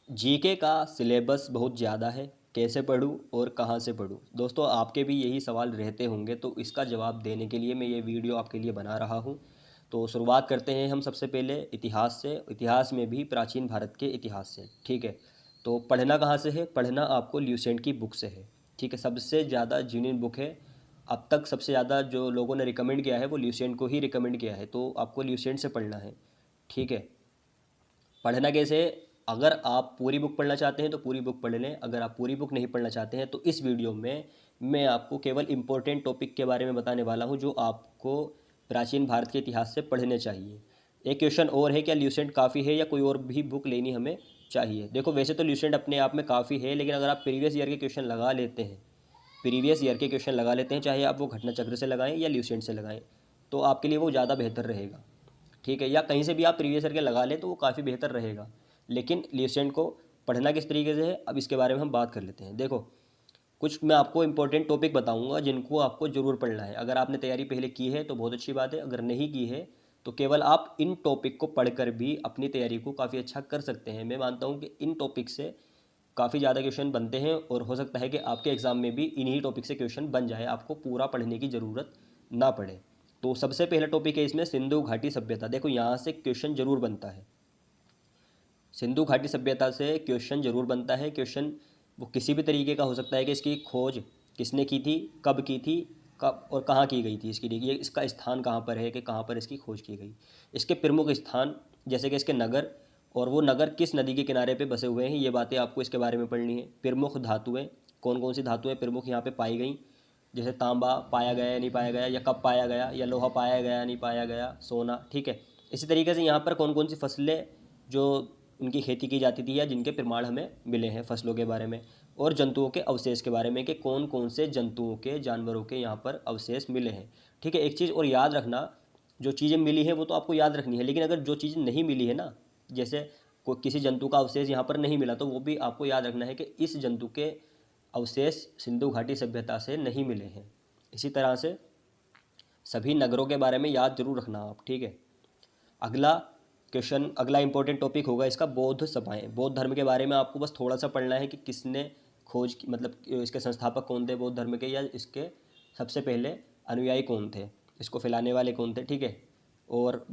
GK का syllabus बहुत ज़्यादा है, कैसे पढूं और कहां से पढूं। दोस्तों, आपके भी यही सवाल रहते होंगे, तो इसका जवाब देने के लिए मैं ये वीडियो आपके लिए बना रहा हूं। तो शुरुआत करते हैं हम सबसे पहले इतिहास से, इतिहास में भी प्राचीन भारत के इतिहास से। ठीक है, तो पढ़ना कहाँ से है? पढ़ना आपको ल्यूसेंट की बुक से है। ठीक है, सबसे ज़्यादा जेन्युइन बुक है। अब तक सबसे ज़्यादा जो लोगों ने रिकमेंड किया है वो ल्यूसेंट को ही रिकमेंड किया है, तो आपको ल्यूसेंट से पढ़ना है। ठीक है, पढ़ना कैसे? अगर आप पूरी बुक पढ़ना चाहते हैं तो पूरी बुक पढ़ लें, अगर आप पूरी बुक नहीं पढ़ना चाहते हैं तो इस वीडियो में मैं आपको केवल इम्पोर्टेंट टॉपिक के बारे में बताने वाला हूं जो आपको प्राचीन भारत के इतिहास से पढ़ने चाहिए। एक क्वेश्चन और है, क्या ल्यूसेंट काफ़ी है या कोई और भी बुक लेनी हमें चाहिए? देखो, वैसे तो ल्यूसेंट अपने आप में काफ़ी है, लेकिन अगर आप प्रीवियस ईयर के क्वेश्चन लगा लेते हैं, प्रीवियस ईयर के क्वेश्चन लगा लेते हैं, चाहे आप वो घटना चक्र से लगाएं या ल्यूसेंट से लगाएं, तो आपके लिए वो ज़्यादा बेहतर रहेगा। ठीक है, या कहीं से भी आप प्रीवियस ईयर के लगा लें तो वो काफ़ी बेहतर रहेगा। लेकिन ल्यूसेंट को पढ़ना किस तरीके से है, अब इसके बारे में हम बात कर लेते हैं। देखो, कुछ मैं आपको इंपॉर्टेंट टॉपिक बताऊंगा जिनको आपको ज़रूर पढ़ना है। अगर आपने तैयारी पहले की है तो बहुत अच्छी बात है, अगर नहीं की है तो केवल आप इन टॉपिक को पढ़कर भी अपनी तैयारी को काफ़ी अच्छा कर सकते हैं। मैं मानता हूँ कि इन टॉपिक से काफ़ी ज़्यादा क्वेश्चन बनते हैं और हो सकता है कि आपके एग्ज़ाम में भी इन्हीं टॉपिक से क्वेश्चन बन जाए, आपको पूरा पढ़ने की ज़रूरत ना पड़े। तो सबसे पहला टॉपिक है इसमें सिंधु घाटी सभ्यता। देखो, यहाँ से क्वेश्चन जरूर बनता है, सिंधु घाटी सभ्यता से क्वेश्चन जरूर बनता है। क्वेश्चन वो किसी भी तरीके का हो सकता है कि इसकी खोज किसने की थी, कब की थी, कब और कहाँ की गई थी, इसकी ये इसका स्थान कहाँ पर है कि कहाँ पर इसकी खोज की गई, इसके प्रमुख स्थान जैसे कि इसके नगर, और वो नगर किस नदी के किनारे पे बसे हुए हैं, ये बातें आपको इसके बारे में पढ़नी है। प्रमुख धातुएं, कौन कौन सी धातुएं प्रमुख यहाँ पे पाई गई, जैसे तांबा पाया गया या नहीं पाया गया, या कब पाया गया, या लोहा पाया गया नहीं पाया गया, सोना। ठीक है, इसी तरीके से यहाँ पर कौन कौन सी फसलें जो उनकी खेती की जाती थी या जिनके प्रमाण हमें मिले हैं फसलों के बारे में, और जंतुओं के अवशेष के बारे में कि कौन कौन से जंतुओं के, जानवरों के यहाँ पर अवशेष मिले हैं। ठीक है, एक चीज़ और याद रखना, जो चीज़ें मिली हैं वो तो आपको याद रखनी है, लेकिन अगर जो चीज़ नहीं मिली है ना, जैसे कोई किसी जंतु का अवशेष यहाँ पर नहीं मिला, तो वो भी आपको याद रखना है कि इस जंतु के अवशेष सिंधु घाटी सभ्यता से नहीं मिले हैं। इसी तरह से सभी नगरों के बारे में याद जरूर रखना आप। ठीक है, अगला क्वेश्चन, अगला इंपॉर्टेंट टॉपिक होगा इसका बौद्ध सभाएं। बौद्ध धर्म के बारे में आपको बस थोड़ा सा पढ़ना है कि किसने खोज की, मतलब इसके संस्थापक कौन थे बौद्ध धर्म के, या इसके सबसे पहले अनुयायी कौन थे, इसको फैलाने वाले कौन थे। ठीक है, और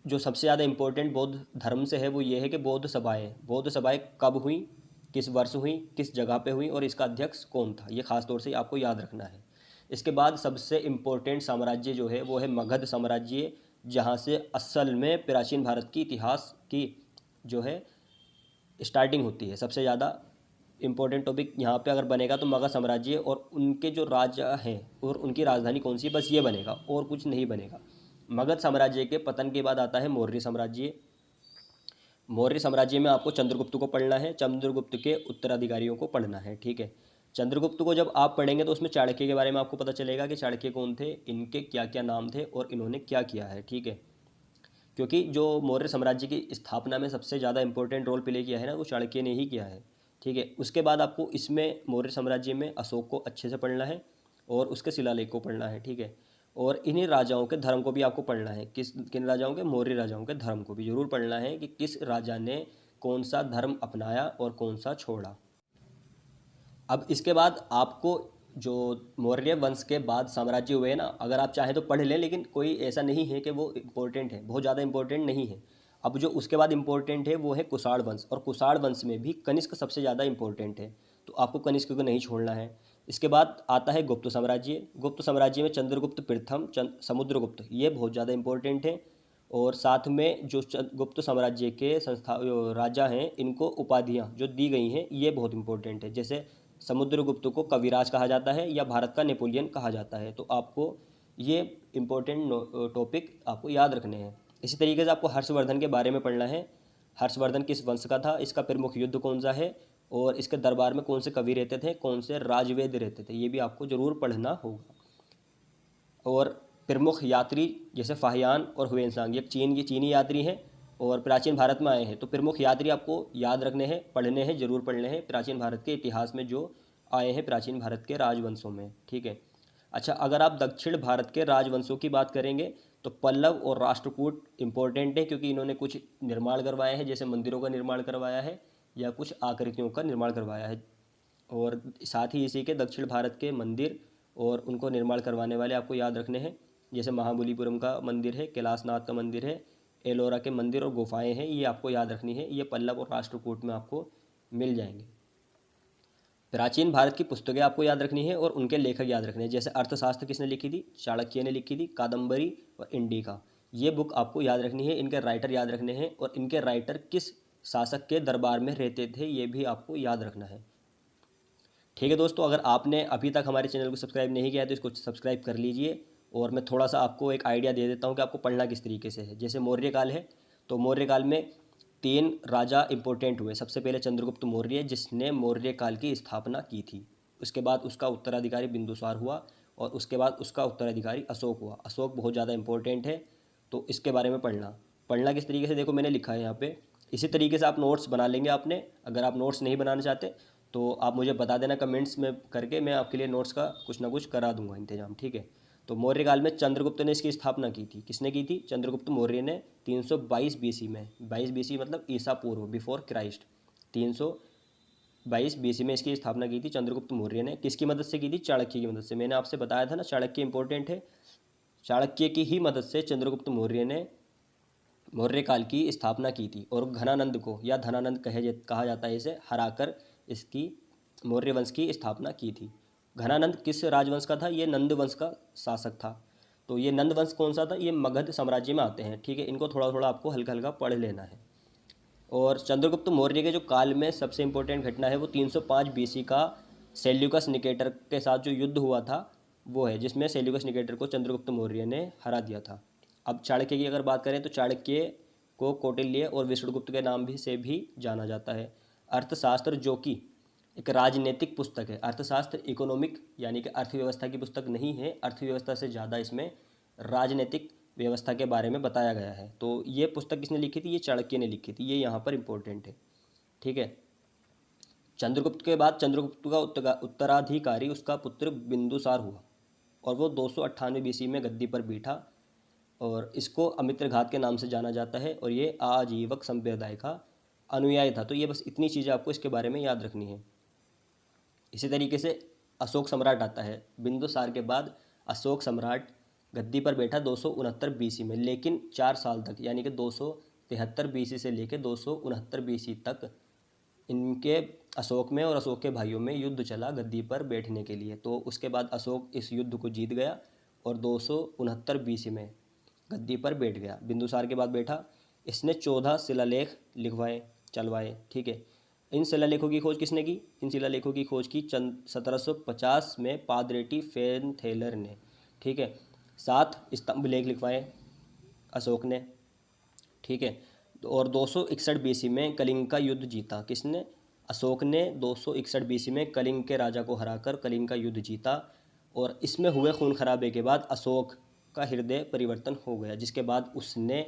जो सबसे ज़्यादा इम्पोर्टेंट बौद्ध धर्म से है वो ये है कि बौद्ध सभाएं कब हुई, किस वर्ष हुई, किस जगह पे हुई, और इसका अध्यक्ष कौन था, ये खास तौर से आपको याद रखना है। इसके बाद सबसे इम्पोर्टेंट साम्राज्य जो है वो है मगध साम्राज्य, जहाँ से असल में प्राचीन भारत की इतिहास की जो है स्टार्टिंग होती है। सबसे ज़्यादा इम्पोर्टेंट टॉपिक यहाँ पे अगर बनेगा तो मगध साम्राज्य और उनके जो राजा हैं और उनकी राजधानी कौन सी, बस ये बनेगा और कुछ नहीं बनेगा। मगध साम्राज्य के पतन के बाद आता है मौर्य साम्राज्य। मौर्य साम्राज्य में आपको चंद्रगुप्त को पढ़ना है, चंद्रगुप्त के उत्तराधिकारियों को पढ़ना है। ठीक है, चंद्रगुप्त को जब आप पढ़ेंगे तो उसमें चाणक्य के बारे में आपको पता चलेगा कि चाणक्य कौन थे, इनके क्या क्या नाम थे और इन्होंने क्या किया है। ठीक है, क्योंकि जो मौर्य साम्राज्य की स्थापना में सबसे ज़्यादा इंपॉर्टेंट रोल प्ले किया है ना, वो चाणक्य ने ही किया है। ठीक है, उसके बाद आपको इसमें मौर्य साम्राज्य में अशोक को अच्छे से पढ़ना है और उसके शिलालेख को पढ़ना है। ठीक है, और इन्हीं राजाओं के धर्म को भी आपको पढ़ना है। किस किन राजाओं के? मौर्य राजाओं के धर्म को भी जरूर पढ़ना है कि किस राजा ने कौन सा धर्म अपनाया और कौन सा छोड़ा। अब इसके बाद आपको जो मौर्य वंश के बाद साम्राज्य हुए ना, अगर आप चाहें तो पढ़ लें, लेकिन कोई ऐसा नहीं है कि वो इम्पोर्टेंट है, बहुत ज़्यादा इम्पोर्टेंट नहीं है। अब जो उसके बाद इम्पोर्टेंट है वो है कुषाण वंश, और कुषाण वंश में भी कनिष्क सबसे ज़्यादा इम्पोर्टेंट है, तो आपको कनिष्क को नहीं छोड़ना है। इसके बाद आता है गुप्त साम्राज्य। गुप्त साम्राज्य में चंद्रगुप्त प्रथम, समुद्रगुप्त, ये बहुत ज़्यादा इम्पोर्टेंट है। और साथ में जो गुप्त साम्राज्य के राजा हैं, इनको उपाधियाँ जो दी गई हैं ये बहुत इंपॉर्टेंट है। जैसे समुद्रगुप्त को कविराज कहा जाता है या भारत का नेपोलियन कहा जाता है, तो आपको ये इम्पोर्टेंट टॉपिक आपको याद रखने हैं। इसी तरीके से आपको हर्षवर्धन के बारे में पढ़ना है। हर्षवर्धन किस वंश का था, इसका प्रमुख युद्ध कौन सा है, और इसके दरबार में कौन से कवि रहते थे, कौन से राजवेद रहते थे, ये भी आपको ज़रूर पढ़ना होगा। और प्रमुख यात्री जैसे फाहियान और हुएनसांग, ये चीनी यात्री हैं और प्राचीन भारत में आए हैं, तो प्रमुख यात्री आपको याद रखने हैं, पढ़ने हैं, जरूर पढ़ने हैं, प्राचीन भारत के इतिहास में जो आए हैं प्राचीन भारत के राजवंशों में। ठीक है, अच्छा, अगर आप दक्षिण भारत के राजवंशों की बात करेंगे तो पल्लव और राष्ट्रकूट इंपॉर्टेंट है, क्योंकि इन्होंने कुछ निर्माण करवाए हैं, जैसे मंदिरों का निर्माण करवाया है, या कुछ आकृतियों का निर्माण करवाया है। और साथ ही इसी के दक्षिण भारत के मंदिर और उनको निर्माण करवाने वाले आपको याद रखने हैं, जैसे महाबलीपुरम का मंदिर है, कैलाशनाथ का मंदिर है, एलोरा के मंदिर और गुफाएं हैं, ये आपको याद रखनी है। ये पल्लव और राष्ट्रकूट में आपको मिल जाएंगे। प्राचीन भारत की पुस्तकें आपको याद रखनी है और उनके लेखक याद रखने हैं, जैसे अर्थशास्त्र किसने लिखी थी, चाणक्य ने लिखी थी, कादम्बरी और इंडिका, ये बुक आपको याद रखनी है। इनके राइटर याद रखने हैं और इनके राइटर किस शासक के दरबार में रहते थे ये भी आपको याद रखना है। ठीक है दोस्तों, अगर आपने अभी तक हमारे चैनल को सब्सक्राइब नहीं किया है तो इसको सब्सक्राइब कर लीजिए। और मैं थोड़ा सा आपको एक आइडिया दे देता हूँ कि आपको पढ़ना किस तरीके से है। जैसे मौर्य काल है, तो मौर्य काल में 3 राजा इंपॉर्टेंट हुए। सबसे पहले चंद्रगुप्त मौर्य, जिसने मौर्य काल की स्थापना की थी। उसके बाद उसका उत्तराधिकारी बिंदुसार हुआ और उसके बाद उसका उत्तराधिकारी अशोक हुआ। अशोक बहुत ज़्यादा इंपॉर्टेंट है, तो इसके बारे में पढ़ना किस तरीके से, देखो मैंने लिखा है यहाँ पे। इसी तरीके से आप नोट्स बना लेंगे आपने। अगर आप नोट्स नहीं बनाना चाहते तो आप मुझे बता देना कमेंट्स में करके, मैं आपके लिए नोट्स का कुछ ना कुछ करा दूंगा इंतजाम। ठीक है, तो मौर्य काल में चंद्रगुप्त ने इसकी स्थापना की थी। किसने की थी, चंद्रगुप्त मौर्य ने 322 बीसी में, 22 बीसी मतलब ईसा पूर्व, बिफोर क्राइस्ट, 322 बीसी में इसकी स्थापना की थी चंद्रगुप्त मौर्य ने। किसकी मदद से की थी, चाणक्य की मदद से। मैंने आपसे बताया था ना चाणक्य इंपॉर्टेंट है, चाणक्य की ही मदद से चंद्रगुप्त मौर्य ने मौर्य काल की स्थापना की थी। और घनानंद को या धनानंद कहा जाता है, इसे हराकर इसकी मौर्य वंश की स्थापना की थी। घनानंद किस राजवंश का था, ये नंद वंश का शासक था। तो ये नंद वंश कौन सा था, ये मगध साम्राज्य में आते हैं। ठीक है, इनको थोड़ा थोड़ा आपको हल्का हल्का पढ़ लेना है। और चंद्रगुप्त मौर्य के जो काल में सबसे इंपॉर्टेंट घटना है वो 305 बीसी का सेल्यूकस निकेटर के साथ जो युद्ध हुआ था वो है, जिसमें सेल्यूकस निकेटर को चंद्रगुप्त मौर्य ने हरा दिया था। अब चाणक्य की अगर बात करें तो चाणक्य को कौटिल्य और विष्णुगुप्त के नाम भी से भी जाना जाता है। अर्थशास्त्र जो कि एक राजनीतिक पुस्तक है, अर्थशास्त्र इकोनॉमिक यानी कि अर्थव्यवस्था की पुस्तक नहीं है, अर्थव्यवस्था से ज़्यादा इसमें राजनीतिक व्यवस्था के बारे में बताया गया है। तो ये पुस्तक किसने लिखी थी, ये चाणक्य ने लिखी थी, ये यहाँ पर इंपॉर्टेंट है। ठीक है, चंद्रगुप्त के बाद चंद्रगुप्त का उत्तराधिकारी उसका पुत्र बिंदुसार हुआ और वो 298 बीसी में गद्दी पर बैठा और इसको अमित्रघात के नाम से जाना जाता है और ये आजीवक संप्रदाय का अनुयायी था। तो ये बस इतनी चीज़ें आपको इसके बारे में याद रखनी है। इसी तरीके से अशोक सम्राट आता है, बिंदुसार के बाद अशोक सम्राट गद्दी पर बैठा 269 बीसी में, लेकिन 4 साल तक यानी कि 273 बीसी से लेकर 269 बीसी तक इनके अशोक में और अशोक के भाइयों में युद्ध चला गद्दी पर बैठने के लिए। तो उसके बाद अशोक इस युद्ध को जीत गया और 269 बीसी में गद्दी पर बैठ गया। बिंदुसार के बाद बैठा, इसने 14 शिलालेख लिखवाए चलवाए। ठीक है, इन शिलालेखों की खोज किसने की, इन शिलालेखों की खोज की 1750 में पादरेटी फेनथेलर ने। ठीक है, 7 स्तंभ लेख लिखवाए अशोक ने। ठीक है, और 261 बीसी में कलिंग का युद्ध जीता। किसने, अशोक ने 261 बीसी में कलिंग के राजा को हराकर कलिंग का युद्ध जीता और इसमें हुए खून खराबे के बाद अशोक का हृदय परिवर्तन हो गया, जिसके बाद उसने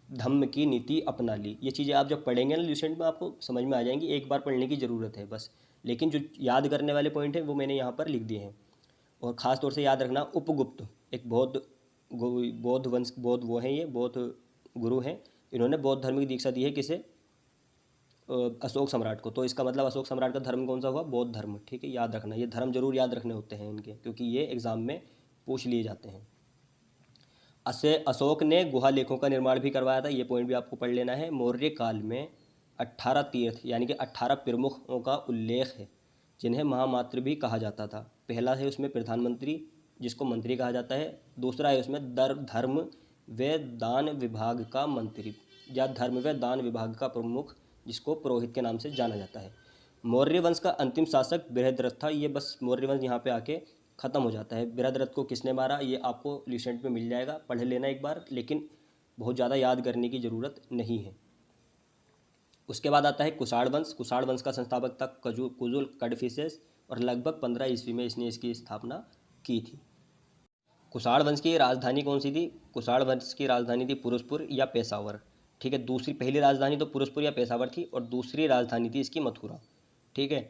धम्म की नीति अपना ली। ये चीज़ें आप जब पढ़ेंगे ना ल्यूसेंट में आपको समझ में आ जाएंगी, एक बार पढ़ने की ज़रूरत है बस। लेकिन जो याद करने वाले पॉइंट हैं वो मैंने यहाँ पर लिख दिए हैं। और ख़ास तौर से याद रखना, उपगुप्त एक बौद्ध वंश, बौद्ध वो हैं, ये बौद्ध गुरु हैं। इन्होंने बौद्ध धर्म की दीक्षा दी है किसे, अशोक सम्राट को। तो इसका मतलब अशोक सम्राट का धर्म कौन सा हुआ, बौद्ध धर्म। ठीक है, याद रखना, ये धर्म जरूर याद रखने होते हैं इनके, क्योंकि ये एग्जाम में पूछ लिए जाते हैं। अशोक ने गुहा लेखों का निर्माण भी करवाया था, ये पॉइंट भी आपको पढ़ लेना है। मौर्य काल में 18 तीर्थ यानी कि 18 प्रमुखों का उल्लेख है, जिन्हें महामात्र भी कहा जाता था। पहला है उसमें प्रधानमंत्री, जिसको मंत्री कहा जाता है। दूसरा है उसमें धर्म व दान विभाग का मंत्री या धर्म व दान विभाग का प्रमुख, जिसको पुरोहित के नाम से जाना जाता है। मौर्य वंश का अंतिम शासक बृहद्रथ था। ये बस मौर्य वंश यहाँ पे आके ख़त्म हो जाता है। बृहद्रथ को किसने मारा, ये आपको रिसेंट में मिल जाएगा, पढ़ लेना एक बार, लेकिन बहुत ज़्यादा याद करने की ज़रूरत नहीं है। उसके बाद आता है कुषाण वंश। कुषाण वंश का संस्थापक था कुजुल कडफिसेस और लगभग 15 ईस्वी में इसने इसकी स्थापना की थी। कुषाण वंश की राजधानी कौन सी थी, कुषाण वंश की राजधानी थी पुरुषपुर या पेशावर। ठीक है, पहली राजधानी तो पुरुषपुर या पेशावर थी और दूसरी राजधानी थी इसकी मथुरा। ठीक है,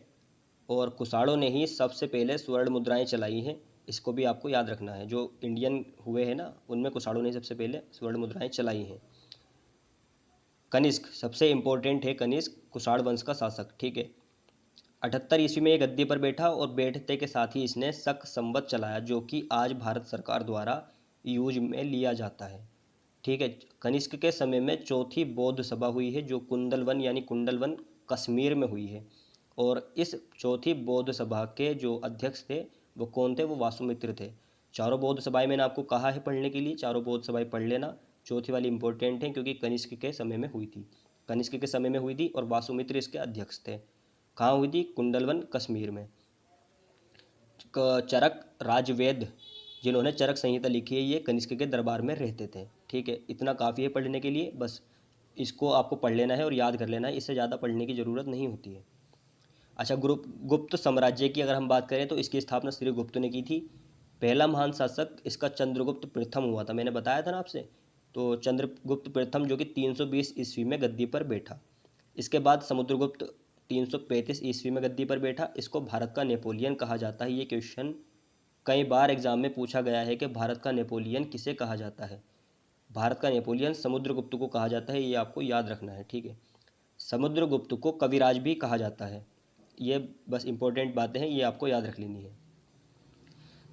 और कुषाणों ने ही सबसे पहले स्वर्ण मुद्राएं चलाई हैं, इसको भी आपको याद रखना है। जो इंडियन हुए हैं ना, उनमें कुषाणों ने सबसे पहले स्वर्ण मुद्राएं चलाई हैं। कनिष्क सबसे इम्पोर्टेंट है, कनिष्क कुषाण वंश का शासक, ठीक है। 78 ईस्वी में ये गद्दी पर बैठा और बैठते के साथ ही इसने शक संवत चलाया, जो कि आज भारत सरकार द्वारा यूज में लिया जाता है, ठीक है। कनिष्क के समय में चौथी बौद्ध सभा हुई है, जो कुंदलवन यानी कुंडलवन कश्मीर में हुई है। और इस चौथी बौद्ध सभा के जो अध्यक्ष थे वो कौन थे? वो वासुमित्र थे। चारों बौद्ध सभाएं मैंने आपको कहा है पढ़ने के लिए, चारों बौद्ध सभाएं पढ़ लेना। चौथी वाली इंपॉर्टेंट है क्योंकि कनिष्क के समय में हुई थी, कनिष्क के समय में हुई थी और वासुमित्र इसके अध्यक्ष थे। कहाँ हुई थी? कुंडलवन कश्मीर में। चरक राजवेद, जिन्होंने चरक संहिता लिखी है, ये कनिष्क के दरबार में रहते थे, ठीक है। इतना काफ़ी है पढ़ने के लिए, बस इसको आपको पढ़ लेना है और याद कर लेना है, इससे ज़्यादा पढ़ने की ज़रूरत नहीं होती है। अच्छा, गुप्त साम्राज्य की अगर हम बात करें तो इसकी स्थापना श्रीगुप्त ने की थी। पहला महान शासक इसका चंद्रगुप्त प्रथम हुआ था, मैंने बताया था ना आपसे। तो चंद्रगुप्त प्रथम जो कि 320 ईस्वी में गद्दी पर बैठा। इसके बाद समुद्रगुप्त 335 ईस्वी में गद्दी पर बैठा। इसको भारत का नेपोलियन कहा जाता है। ये क्वेश्चन कई बार एग्जाम में पूछा गया है कि भारत का नेपोलियन किसे कहा जाता है। भारत का नेपोलियन समुद्रगुप्त को कहा जाता है, ये आपको याद रखना है, ठीक है। समुद्रगुप्त को कविराज भी कहा जाता है। ये बस इंपॉर्टेंट बातें हैं, ये आपको याद रख लेनी है।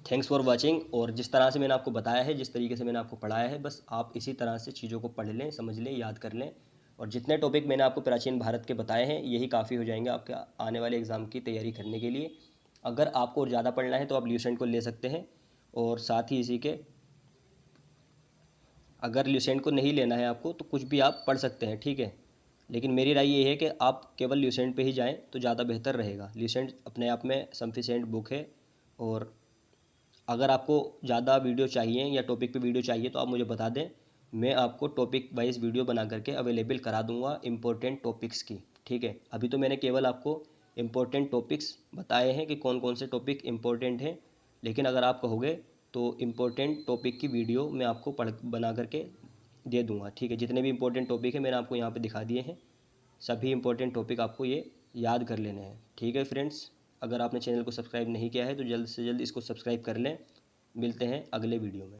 Thanks for watching. और जिस तरह से मैंने आपको बताया है, जिस तरीके से मैंने आपको पढ़ाया है, बस आप इसी तरह से चीज़ों को पढ़ लें, समझ लें, याद कर लें। और जितने टॉपिक मैंने आपको प्राचीन भारत के बताए हैं, यही काफ़ी हो जाएंगे आपके आने वाले एग्ज़ाम की तैयारी करने के लिए। अगर आपको और ज़्यादा पढ़ना है तो आप ल्यूसेंट को ले सकते हैं। और साथ ही इसी के, अगर ल्यूसेंट को नहीं लेना है आपको तो कुछ भी आप पढ़ सकते हैं, ठीक है। लेकिन मेरी राय ये है कि आप केवल ल्यूसेंट पे ही जाएं तो ज़्यादा बेहतर रहेगा। ल्यूसेंट अपने आप में सफिशेंट बुक है। और अगर आपको ज़्यादा वीडियो चाहिए या टॉपिक पे वीडियो चाहिए तो आप मुझे बता दें, मैं आपको टॉपिक वाइज वीडियो बना करके अवेलेबल करा दूंगा इम्पोर्टेंट टॉपिक्स की, ठीक है। अभी तो मैंने केवल आपको इम्पोर्टेंट टॉपिक्स बताए हैं कि कौन कौन से टॉपिक इम्पोर्टेंट हैं। लेकिन अगर आप कहोगे तो इम्पोर्टेंट टॉपिक की वीडियो मैं आपको बना करके दे दूंगा, ठीक है। जितने भी इंपॉर्टेंट टॉपिक है मैंने आपको यहाँ पे दिखा दिए हैं। सभी इंपॉर्टेंट टॉपिक आपको ये याद कर लेने हैं, ठीक है फ्रेंड्स। अगर आपने चैनल को सब्सक्राइब नहीं किया है तो जल्द से जल्द इसको सब्सक्राइब कर लें। मिलते हैं अगले वीडियो में।